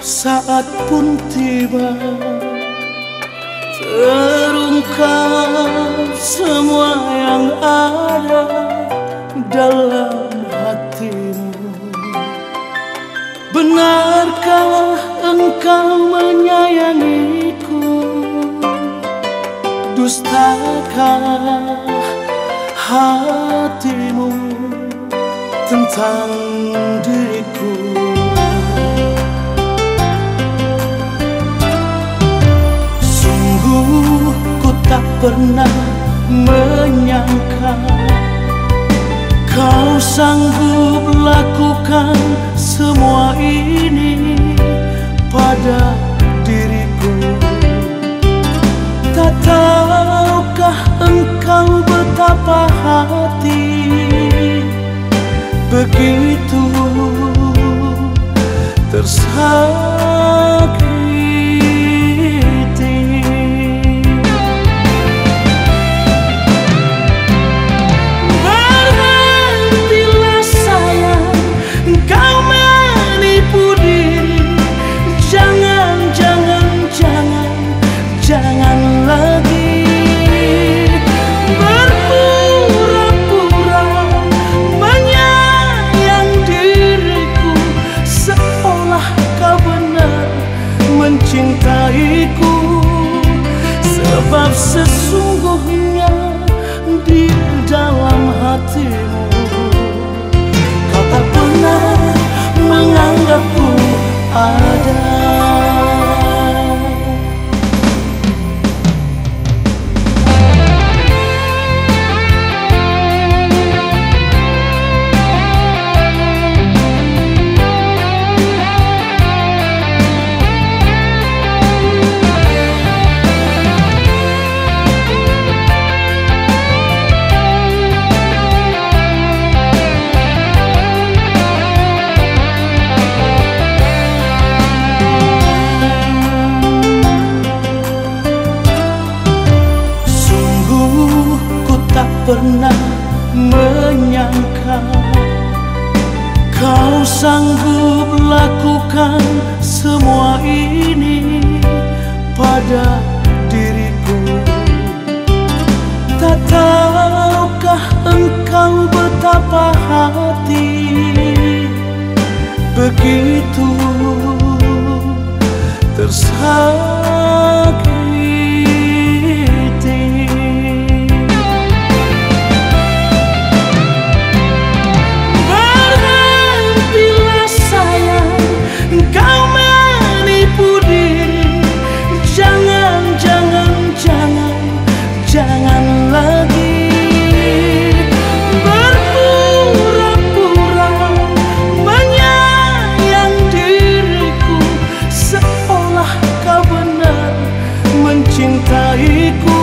saat pun tiba, terungkap semua yang ada dalam hatimu. Benarkah engkau menyayangiku? Dustakah hatimu tentang diriku? Sungguh ku tak pernah menyangka kau sanggup lakukan semua ini pada diriku. Tak tahukah engkau betapa hati begitu tersakiti. Berhentilah sayang, engkau menipu diri. Jangan, jangan, jangan, jangan lagi berpura-pura menyayang diriku, seolah kau benar mencintaiku. Sebab sesungguhnya di dalam hatimu kau tak pernah menganggapku ada. Pernah menyangka kau sanggup lakukan semua ini pada diriku. Tak tahukah engkau betapa hati begitu tersakiti. Jangan lagi berpura-pura menyayang diriku, seolah kau benar mencintaiku.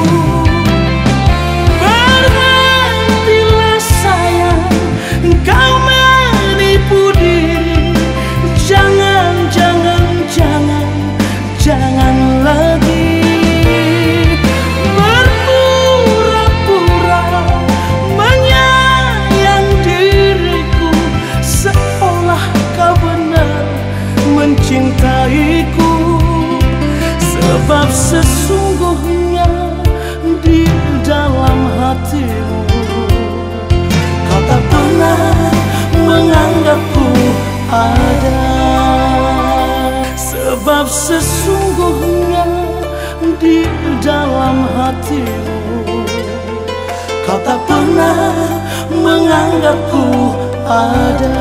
Berhentilah sayang, engkau menipu diri. Jangan, jangan, jangan, jangan lagi mencintaiku. Sebab sesungguhnya di dalam hatimu kau tak pernah menganggapku ada. Sebab sesungguhnya di dalam hatimu kau tak pernah menganggapku ada.